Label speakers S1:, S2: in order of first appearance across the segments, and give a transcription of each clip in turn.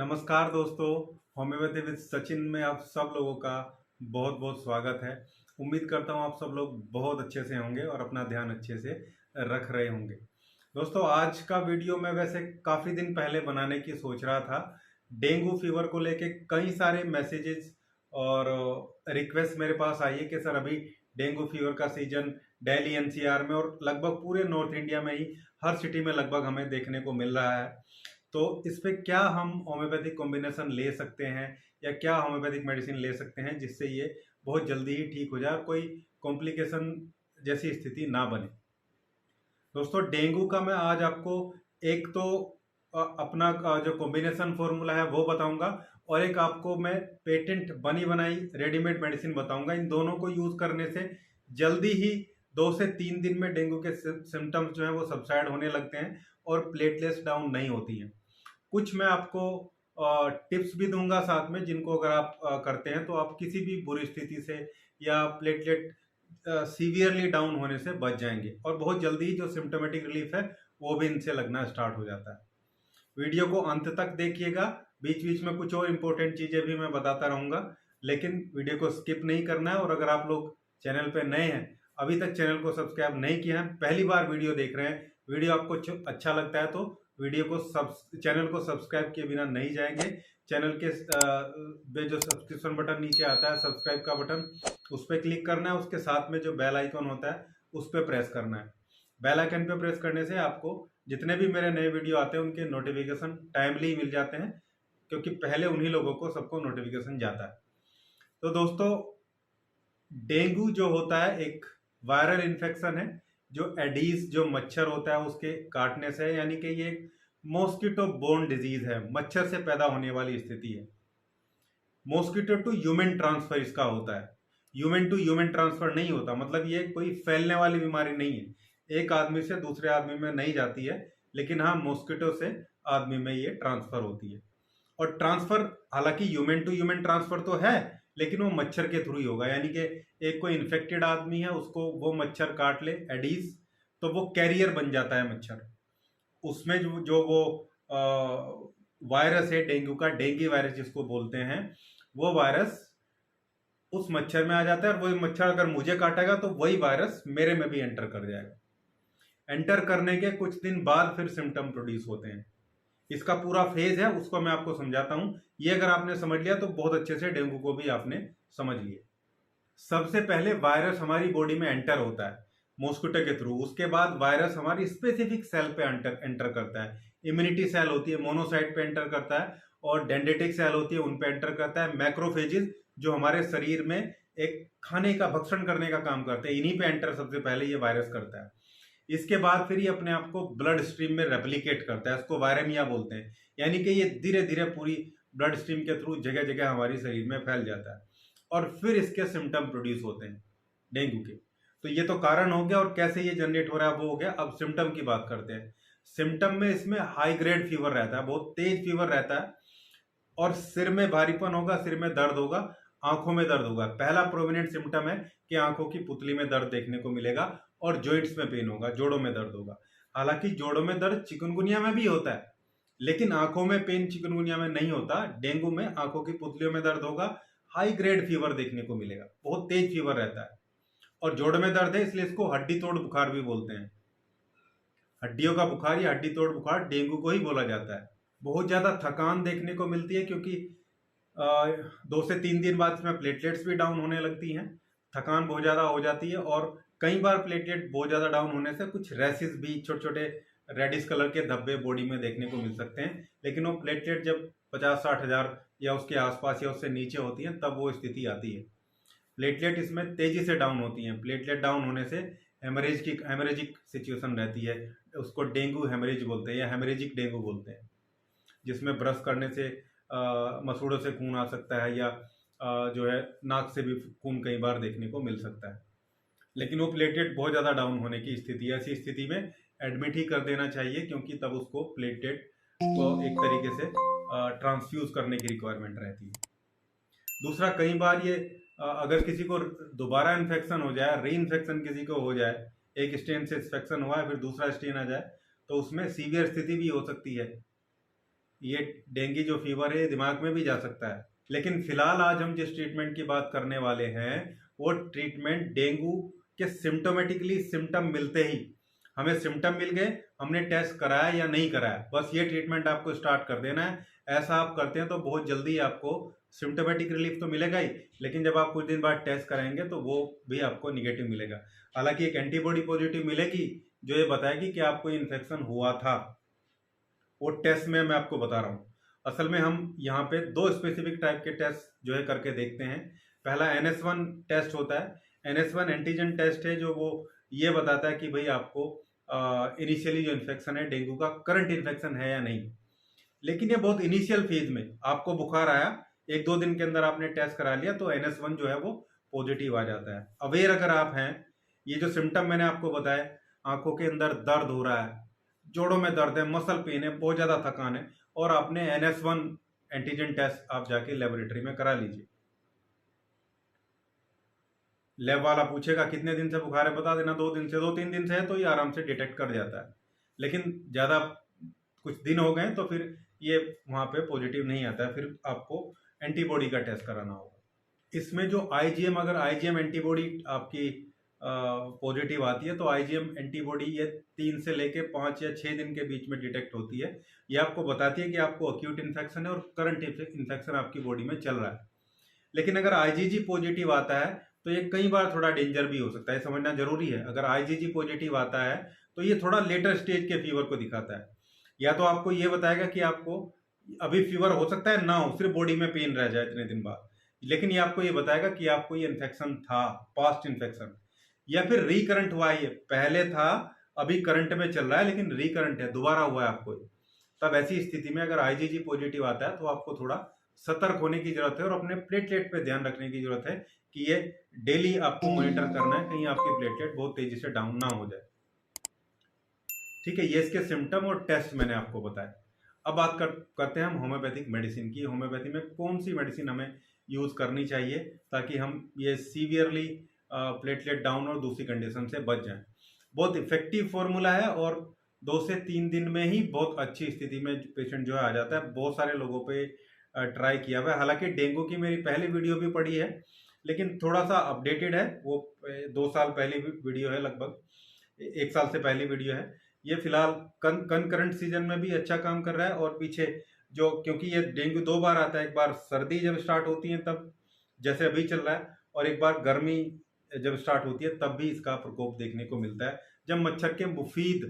S1: नमस्कार दोस्तों, homeopathy with Sachin में आप सब लोगों का बहुत बहुत स्वागत है। उम्मीद करता हूँ आप सब लोग बहुत अच्छे से होंगे और अपना ध्यान अच्छे से रख रहे होंगे। दोस्तों, आज का वीडियो मैं वैसे काफ़ी दिन पहले बनाने की सोच रहा था। डेंगू फीवर को लेके कई सारे मैसेजेस और रिक्वेस्ट मेरे पास आई है कि सर अभी डेंगू फीवर का सीजन दिल्ली एनसीआर में और लगभग पूरे नॉर्थ इंडिया में ही हर सिटी में लगभग हमें देखने को मिल रहा है। तो इस पे क्या हम होम्योपैथिक कॉम्बिनेशन ले सकते हैं या क्या होम्योपैथिक मेडिसिन ले सकते हैं जिससे ये बहुत जल्दी ही ठीक हो जाए और कोई कॉम्प्लिकेशन जैसी स्थिति ना बने। दोस्तों, डेंगू का मैं आज आपको एक तो अपना जो कॉम्बिनेशन फॉर्मूला है वो बताऊंगा और एक आपको मैं पेटेंट बनी बनाई रेडीमेड मेडिसिन बताऊंगा। इन दोनों को यूज करने से जल्दी ही 2 से 3 दिन में डेंगू के सिम्टम्स जो है वो सबसाइड होने लगते हैं और प्लेटलेट्स डाउन नहीं होती हैं। कुछ मैं आपको टिप्स भी दूंगा साथ में, जिनको अगर आप करते हैं तो आप किसी भी बुरी स्थिति से या प्लेटलेट सीवियरली डाउन होने से बच जाएंगे और बहुत जल्दी ही जो सिम्टोमेटिक रिलीफ है वो भी इनसे लगना स्टार्ट हो जाता है। वीडियो को अंत तक देखिएगा, बीच बीच में कुछ और इम्पोर्टेंट चीज़ें भी मैं बताता रहूँगा, लेकिन वीडियो को स्किप नहीं करना है। और अगर आप लोग चैनल पे नए हैं, अभी तक चैनल को सब्सक्राइब नहीं किया है, पहली बार वीडियो देख रहे हैं, वीडियो आपको अच्छा लगता है तो वीडियो को चैनल को सब्सक्राइब किए बिना नहीं जाएंगे। चैनल के जो सब्सक्रिप्शन बटन नीचे आता है, सब्सक्राइब का बटन, उस पर क्लिक करना है। उसके साथ में जो बेल आइकन होता है उस पर प्रेस करना है। बेल आइकन पे प्रेस करने से आपको जितने भी मेरे नए वीडियो आते हैं उनके नोटिफिकेशन टाइमली मिल जाते हैं, क्योंकि पहले उन्हीं लोगों को सबको नोटिफिकेशन जाता है। तो दोस्तों, डेंगू जो होता है एक वायरल इन्फेक्शन है जो एडीज जो मच्छर होता है उसके काटने से है, यानी कि ये एक मॉस्किटो बोर्न डिजीज है, मच्छर से पैदा होने वाली स्थिति है। मॉस्किटो टू ह्यूमन ट्रांसफर इसका होता है, ह्यूमन टू ह्यूमन ट्रांसफर नहीं होता। मतलब ये कोई फैलने वाली बीमारी नहीं है, एक आदमी से दूसरे आदमी में नहीं जाती है, लेकिन हाँ मॉस्किटो से आदमी में ये ट्रांसफर होती है। और ट्रांसफर हालांकि ह्यूमन टू ह्यूमन ट्रांसफर तो है, लेकिन वो मच्छर के थ्रू ही होगा। यानी कि एक कोई इन्फेक्टेड आदमी है, उसको वो मच्छर काट ले एडीज, तो वो कैरियर बन जाता है मच्छर। उसमें जो वो वायरस है डेंगू का, डेंगू वायरस जिसको बोलते हैं, वो वायरस उस मच्छर में आ जाता है और वही मच्छर अगर मुझे काटेगा तो वही वायरस मेरे में भी एंटर कर जाएगा। एंटर करने के कुछ दिन बाद फिर सिम्टम प्रोड्यूस होते हैं। इसका पूरा फेज है, उसको मैं आपको समझाता हूं। ये अगर आपने समझ लिया तो बहुत अच्छे से डेंगू को भी आपने समझ लिया। सबसे पहले वायरस हमारी बॉडी में एंटर होता है मॉस्किटो के थ्रू। उसके बाद वायरस हमारी स्पेसिफिक सेल पे एंटर करता है। इम्यूनिटी सेल होती है, मोनोसाइट पे एंटर करता है, और डेंड्रिटिक सेल होती है, उन पे एंटर करता है। मैक्रोफेजेस जो हमारे शरीर में एक खाने का भक्षण करने का काम करते हैं, इन्हीं पे एंटर सबसे पहले ये वायरस करता है। इसके बाद फिर ये अपने आप को ब्लड स्ट्रीम में रेप्लिकेट करता है, इसको वायरेमिया बोलते हैं। यानी कि ये धीरे धीरे पूरी ब्लड स्ट्रीम के थ्रू जगह जगह हमारी शरीर में फैल जाता है और फिर इसके सिम्टम प्रोड्यूस होते हैं डेंगू के। तो ये तो कारण हो गया और कैसे ये जनरेट हो रहा है वो हो गया। अब सिम्टम की बात करते हैं। सिम्टम में इसमें हाई ग्रेड फीवर रहता है, बहुत तेज फीवर रहता है, और सिर में भारीपन होगा, सिर में दर्द होगा, आंखों में दर्द होगा। पहला प्रोमिनेंट सिम्टम है कि आंखों की पुतली में दर्द देखने को मिलेगा और जॉइंट्स में पेन होगा, जोड़ों में दर्द होगा। हालांकि जोड़ों में दर्द चिकनगुनिया में भी होता है, लेकिन आंखों में पेन चिकनगुनिया में नहीं होता। डेंगू में आंखों की पुतलियों में दर्द होगा, हाई ग्रेड फीवर देखने को मिलेगा, बहुत तेज फीवर रहता है, और जोड़ में दर्द है, इसलिए इसको हड्डी तोड़ बुखार भी बोलते हैं। हड्डियों का बुखार या हड्डी तोड़ बुखार डेंगू को ही बोला जाता है। बहुत ज्यादा थकान देखने को मिलती है, क्योंकि 2 से 3 दिन बाद इसमें प्लेटलेट्स भी डाउन होने लगती हैं, थकान बहुत ज़्यादा हो जाती है, और कई बार प्लेटलेट बहुत ज़्यादा डाउन होने से कुछ रैसेस भी, छोटे छोटे रेडिश कलर के धब्बे बॉडी में देखने को मिल सकते हैं। लेकिन वो प्लेटलेट जब 50-60 हज़ार या उसके आसपास या उससे नीचे होती हैं तब वो स्थिति आती है। प्लेटलेट इसमें तेजी से डाउन होती हैं। प्लेटलेट डाउन होने से हेमरेजिक सिचुएशन रहती है, उसको डेंगू हेमरेज बोलते हैं या हेमरेजिक डेंगू बोलते हैं, जिसमें ब्रश करने से मसूड़ों से खून आ सकता है, या जो है नाक से भी खून कई बार देखने को मिल सकता है। लेकिन वो प्लेटलेट बहुत ज़्यादा डाउन होने की स्थिति है, ऐसी स्थिति में एडमिट ही कर देना चाहिए, क्योंकि तब उसको प्लेटलेट को एक तरीके से ट्रांसफ्यूज करने की रिक्वायरमेंट रहती है। दूसरा, कई बार ये अगर किसी को दोबारा इन्फेक्शन हो जाए, री इन्फेक्शन किसी को हो जाए, एक स्टेन से इन्फेक्शन हुआ है फिर दूसरा स्टेन आ जाए, तो उसमें सीवियर स्थिति भी हो सकती है। ये डेंगू जो फीवर है ये दिमाग में भी जा सकता है। लेकिन फिलहाल आज हम जिस ट्रीटमेंट की बात करने वाले हैं वो ट्रीटमेंट डेंगू के सिम्टोमेटिकली सिम्टम मिलते ही, हमें सिम्टम मिल गए, हमने टेस्ट कराया या नहीं कराया, बस ये ट्रीटमेंट आपको स्टार्ट कर देना है। ऐसा आप करते हैं तो बहुत जल्दी आपको सिम्टोमेटिक रिलीफ तो मिलेगा ही, लेकिन जब आप कुछ दिन बाद टेस्ट कराएंगे तो वो भी आपको निगेटिव मिलेगा। हालांकि एक एंटीबॉडी पॉजिटिव मिलेगी जो ये बताएगी कि आपको इन्फेक्शन हुआ था, वो टेस्ट में मैं आपको बता रहा हूँ। असल में हम यहाँ पे दो स्पेसिफिक टाइप के टेस्ट जो है करके देखते हैं। पहला NS1 टेस्ट होता है। NS1 एंटीजन टेस्ट है जो वो ये बताता है कि भाई आपको इनिशियली जो इन्फेक्शन है डेंगू का करंट इन्फेक्शन है या नहीं। लेकिन ये बहुत इनिशियल फेज में, आपको बुखार आया, 1-2 दिन के अंदर आपने टेस्ट करा लिया तो NS1 जो है वो पॉजिटिव आ जाता है। अवेयर अगर आप हैं, ये जो सिम्टम मैंने आपको बताया, आंखों के अंदर दर्द हो रहा है, जोड़ों में दर्द है, मसल पेन है, बहुत ज़्यादा थकान है, और आपने NS1 एंटीजन टेस्ट आप जाके लेबोरेटरी में करा लीजिए। लैब वाला पूछेगा कितने दिन से बुखार है, बता देना 2 दिन से, 2-3 दिन से है तो ये आराम से डिटेक्ट कर जाता है। लेकिन ज़्यादा कुछ दिन हो गए तो फिर ये वहाँ पे पॉजिटिव नहीं आता है, फिर आपको एंटीबॉडी का टेस्ट कराना होगा। इसमें जो IgM, अगर IgM एंटीबॉडी आपकी पॉजिटिव आती है तो IgM एंटीबॉडी ये 3 से लेके 5 या 6 दिन के बीच में डिटेक्ट होती है। ये आपको बताती है कि आपको अक्यूट इन्फेक्शन है और करंट इन्फेक्शन आपकी बॉडी में चल रहा है। लेकिन अगर IgG पॉजिटिव आता है तो ये कई बार थोड़ा डेंजर भी हो सकता है, समझना जरूरी है। अगर IgG पॉजिटिव आता है तो ये थोड़ा लेटर स्टेज के फीवर को दिखाता है। या तो आपको ये बताएगा कि आपको अभी फीवर हो सकता है ना हो, सिर्फ बॉडी में पेन रह जाए इतने दिन बाद, लेकिन ये आपको ये बताएगा कि आपको ये इन्फेक्शन था, पास्ट इन्फेक्शन, या फिर रिकरेंट हुआ है, ये पहले था अभी करंट में चल रहा है लेकिन रिकरेंट है, दोबारा हुआ है आपको। तब ऐसी स्थिति में अगर IgG पॉजिटिव आता है तो आपको थोड़ा सतर्क होने की जरूरत है और अपने प्लेटलेट पे ध्यान रखने की जरूरत है कि ये डेली आपको मॉनिटर करना है, कहीं आपकी प्लेटलेट बहुत तेजी से डाउन ना हो जाए। ठीक है, ये इसके सिम्टम और टेस्ट मैंने आपको बताया। अब बात करते हैं हम होम्योपैथिक मेडिसिन की। होम्योपैथी में कौन सी मेडिसिन हमें यूज करनी चाहिए ताकि हम ये सीवियरली प्लेटलेट डाउन और दूसरी कंडीशन से बच जाएं। बहुत इफेक्टिव फॉर्मूला है और 2 से 3 दिन में ही बहुत अच्छी स्थिति में पेशेंट जो है आ जाता है। बहुत सारे लोगों पे ट्राई किया हुआ है। हालांकि डेंगू की मेरी पहली वीडियो भी पड़ी है, लेकिन थोड़ा सा अपडेटेड है, वो 2 साल पहली वीडियो है, लगभग 1 साल से पहली वीडियो है। ये फिलहाल कंकरेंट सीजन में भी अच्छा काम कर रहा है, और पीछे जो, क्योंकि ये डेंगू 2 बार आता है, एक बार सर्दी जब स्टार्ट होती है तब, जैसे अभी चल रहा है, और एक बार गर्मी जब स्टार्ट होती है तब भी इसका प्रकोप देखने को मिलता है। जब मच्छर के मुफीद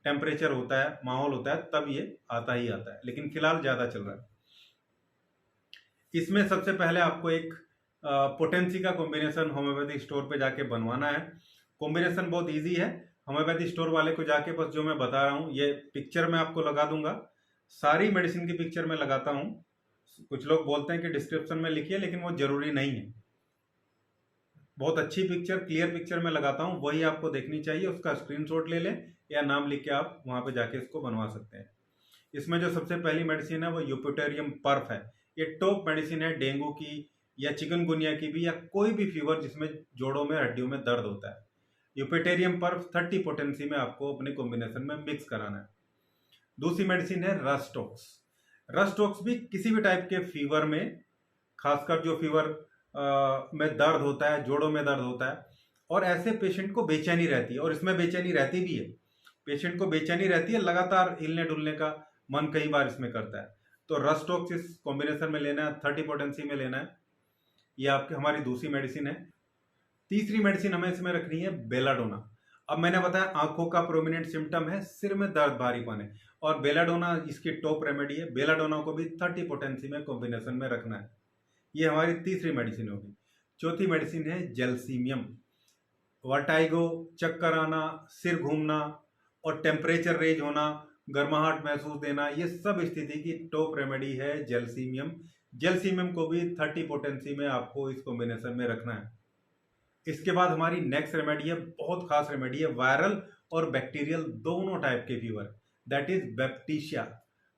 S1: टेम्परेचर होता है, माहौल होता है, तब ये आता ही आता है, लेकिन फिलहाल ज़्यादा चल रहा है। इसमें सबसे पहले आपको एक पोटेंसी का कॉम्बिनेशन होम्योपैथिक स्टोर पे जाके बनवाना है। कॉम्बिनेशन बहुत इजी है। होम्योपैथी स्टोर वाले को जाके बस जो मैं बता रहा हूँ ये पिक्चर में आपको लगा दूंगा, सारी मेडिसिन की पिक्चर में लगाता हूँ। कुछ लोग बोलते हैं कि डिस्क्रिप्शन में लिखिए, लेकिन वो जरूरी नहीं है। बहुत अच्छी पिक्चर, क्लियर पिक्चर में लगाता हूँ, वही आपको देखनी चाहिए। उसका स्क्रीनशॉट ले लें या नाम लिख के आप वहाँ पे जाके इसको बनवा सकते हैं। इसमें जो सबसे पहली मेडिसिन है वो यूपिटेरियम पर्फ है। ये टॉप मेडिसिन है डेंगू की या चिकनगुनिया की भी, या कोई भी फीवर जिसमें जोड़ों में हड्डियों में दर्द होता है। यूपिटेरियम पर्फ 30 पोटेंसी में आपको अपने कॉम्बिनेशन में मिक्स कराना है। दूसरी मेडिसिन है रस्टॉक्स। रस्टॉक्स भी किसी भी टाइप के फीवर में, खासकर जो फीवर में दर्द होता है, जोड़ों में दर्द होता है, और ऐसे पेशेंट को बेचैनी रहती है, और इसमें बेचैनी रहती भी है, पेशेंट को बेचैनी रहती है, लगातार हिलने डुलने का मन कई बार इसमें करता है, तो रस्टॉक्स इस कॉम्बिनेशन में लेना है, 30 पोटेंसी में लेना है। ये आपकी हमारी दूसरी मेडिसिन है। तीसरी मेडिसिन हमें इसमें रखनी है बेलाडोना। अब मैंने बताया आंखों का प्रोमिनेंट सिम्टम है, सिर में दर्द भारीपन है, और बेलाडोना इसकी टॉप रेमेडी है। बेलाडोना को भी 30 पोटेंसी में कॉम्बिनेशन में रखना है। ये हमारी तीसरी मेडिसिन होगी। चौथी मेडिसिन है जेल्सीमियम। वर्टाइगो, चक्कर आना, सिर घूमना और टेम्परेचर रेज होना, गर्माहट महसूस देना, ये सब स्थिति की टॉप रेमेडी है जेल्सीमियम। जेल्सीमियम को भी 30 पोटेंसी में आपको इस कॉम्बिनेशन में रखना है। इसके बाद हमारी नेक्स्ट रेमेडी है, बहुत खास रेमेडी है, वायरल और बैक्टीरियल दोनों टाइप के फीवर, दैट इज बैप्टीशिया।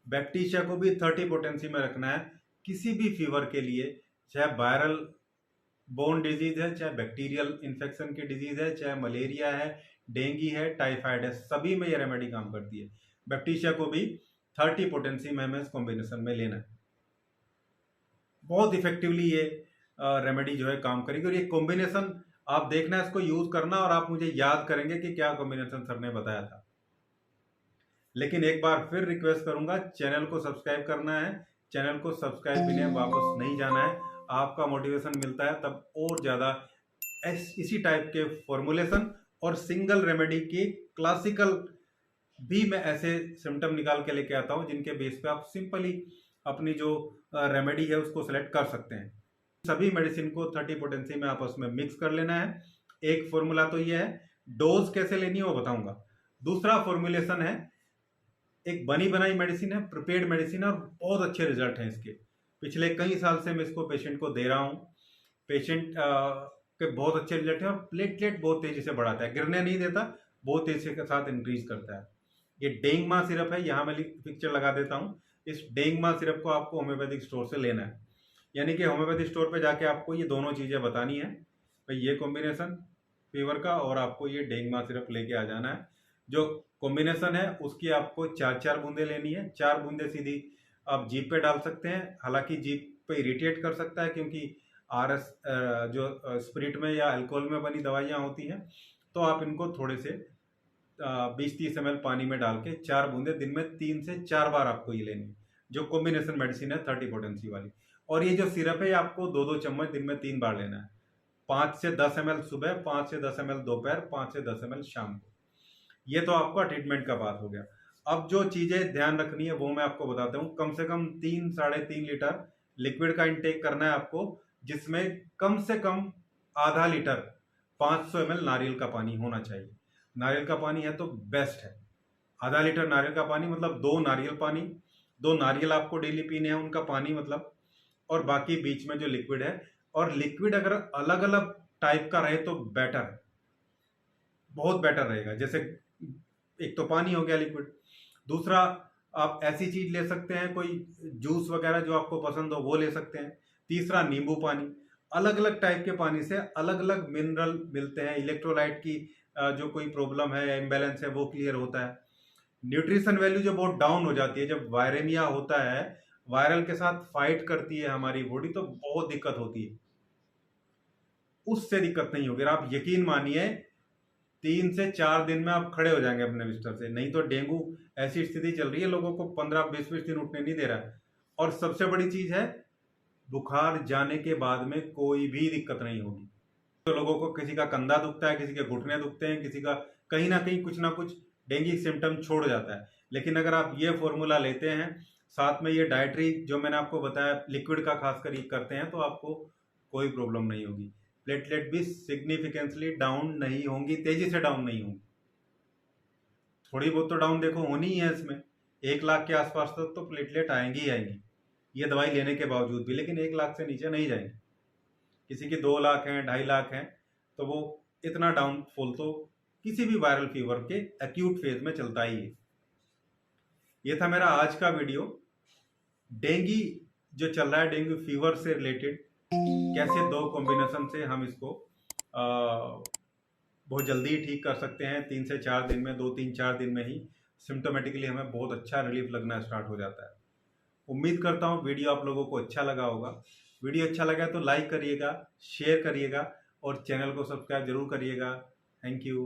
S1: बैप्टीशिया को भी 30 पोटेंसी में रखना है। किसी भी फीवर के लिए, चाहे वायरल बोन डिजीज है, चाहे बैक्टीरियल इन्फेक्शन की डिजीज है, चाहे मलेरिया है, डेंगू है, टाइफाइड है, सभी में ये रेमेडी काम करती है। बैप्टीशिया को भी 30 पोटेंसी में हमें इस कॉम्बिनेशन में लेना है। बहुत इफेक्टिवली ये रेमेडी जो है काम करेगी। और ये कॉम्बिनेशन आप देखना, इसको यूज करना, और आप मुझे याद करेंगे कि क्या कॉम्बिनेशन सर ने बताया था। लेकिन एक बार फिर रिक्वेस्ट करूंगा, चैनल को सब्सक्राइब करना है। चैनल को सब्सक्राइब भी नहीं, वापस नहीं जाना है। आपका मोटिवेशन मिलता है तब और ज़्यादा इसी टाइप के फॉर्मुलेशन और सिंगल रेमेडी की क्लासिकल भी मैं ऐसे सिम्टम निकाल के लेके आता हूं, जिनके बेस पे आप सिंपली अपनी जो रेमेडी है उसको सेलेक्ट कर सकते हैं। सभी मेडिसिन को 30 पोटेंसी में आपस में मिक्स कर लेना है। एक फॉर्मूला तो ये है, डोज कैसे लेनी है वो बताऊंगा। दूसरा फॉर्मुलेशन है, एक बनी बनाई मेडिसिन है, प्रिपेयर्ड मेडिसिन है, और बहुत अच्छे रिजल्ट हैं इसके। पिछले कई साल से मैं इसको पेशेंट को दे रहा हूँ। पेशेंट के बहुत अच्छे रिजल्ट है, और प्लेटलेट बहुत तेजी से बढ़ाता है, गिरने नहीं देता, बहुत तेजी के साथ इंक्रीज करता है। ये डेंगमा सिरप है, यहाँ मैं पिक्चर लगा देता हूँ। इस डेंगमा सिरप को आपको होम्योपैथिक स्टोर से लेना है, यानी कि होम्योपैथिक स्टोर पे जाके आपको ये दोनों चीज़ें बतानी है भाई, ये कॉम्बिनेशन फीवर का, और आपको ये डेंगमा सिरप लेके आ जाना है। जो कॉम्बिनेशन है उसकी आपको 4-4 बूंदे लेनी है। 4 बूंदे सीधी आप जीभ पे डाल सकते हैं। हालांकि जीभ पे इरिटेट कर सकता है, क्योंकि आरएस जो स्पिरिट में या अल्कोहल में बनी दवाइयाँ होती हैं, तो आप इनको थोड़े से 20-30 ml पानी में डाल के 4 बूंदे दिन में 3 से 4 बार आपको ये लेनी है, जो कॉम्बिनेशन मेडिसिन है 30 पोटेंसी वाली। और ये जो सिरप है आपको 2-2 चम्मच दिन में 3 बार लेना है। 5 से 10 ml सुबह, 5 से 10 ml दोपहर, 5 से 10 ml शाम को। ये तो आपका ट्रीटमेंट का बात हो गया। अब जो चीजें ध्यान रखनी है वो मैं आपको बताता हूँ। कम से कम 3-3.5 लीटर लिक्विड का इंटेक करना है आपको, जिसमें कम से कम आधा लीटर 500 ml नारियल का पानी होना चाहिए। नारियल का पानी है तो बेस्ट है। आधा लीटर नारियल का पानी मतलब 2 नारियल पानी, 2 नारियल आपको डेली पीने हैं उनका पानी मतलब, और बाकी बीच में जो लिक्विड है। और लिक्विड अगर अलग अलग टाइप का रहे तो बेटर है, बहुत बेटर रहेगा। जैसे एक तो पानी हो गया लिक्विड, दूसरा आप ऐसी चीज ले सकते हैं, कोई जूस वगैरह जो आपको पसंद हो वो ले सकते हैं। तीसरा नींबू पानी। अलग अलग टाइप के पानी से अलग अलग मिनरल मिलते हैं। इलेक्ट्रोलाइट की जो कोई प्रॉब्लम है या इम्बैलेंस है वो क्लियर होता है। न्यूट्रिशन वैल्यू जो बहुत डाउन हो जाती है, जब वायरेमिया होता है, वायरल के साथ फाइट करती है हमारी बॉडी, तो बहुत दिक्कत होती है। उससे दिक्कत नहीं होगी। आप यकीन मानिए 3 से 4 दिन में आप खड़े हो जाएंगे अपने बिस्तर से। नहीं तो डेंगू ऐसी स्थिति चल रही है, लोगों को 15-20 दिन उठने नहीं दे रहा है। और सबसे बड़ी चीज है, बुखार जाने के बाद में कोई भी दिक्कत नहीं होगी। तो लोगों को किसी का कंधा दुखता है, किसी के घुटने दुखते हैं, किसी का कहीं ना कहीं कुछ ना कुछ डेंगू सिम्टम छोड़ जाता है। लेकिन अगर आप ये फॉर्मूला लेते हैं, साथ में ये डाइटरी जो मैंने आपको बताया लिक्विड का खास कर करते हैं, तो आपको कोई प्रॉब्लम नहीं होगी। प्लेटलेट भी सिग्निफिकेंटली डाउन नहीं होंगी, तेजी से डाउन नहीं होंगी। थोड़ी बहुत तो डाउन देखो होनी ही है इसमें। 1 लाख के आसपास तक तो प्लेटलेट आएंगी ही आएंगी, ये दवाई लेने के बावजूद भी। लेकिन 1 लाख से नीचे नहीं जाएंगे। किसी की 2 लाख हैं, 2.5 लाख हैं, तो वो इतना डाउनफॉल तो किसी भी वायरल फीवर के एक्यूट फेज में चलता ही है। ये था मेरा आज का वीडियो। डेंगू जो चल रहा है, डेंगू फीवर से रिलेटेड, कैसे 2 कॉम्बिनेशन से हम इसको बहुत जल्दी ही ठीक कर सकते हैं। 3 से 4 दिन में, 2-3-4 दिन में ही सिम्टोमेटिकली हमें बहुत अच्छा रिलीफ लगना स्टार्ट हो जाता है। उम्मीद करता हूँ वीडियो आप लोगों को अच्छा लगा होगा। वीडियो अच्छा लगा तो लाइक करिएगा, शेयर करिएगा, और चैनल को सब्सक्राइब जरूर करिएगा। Thank you.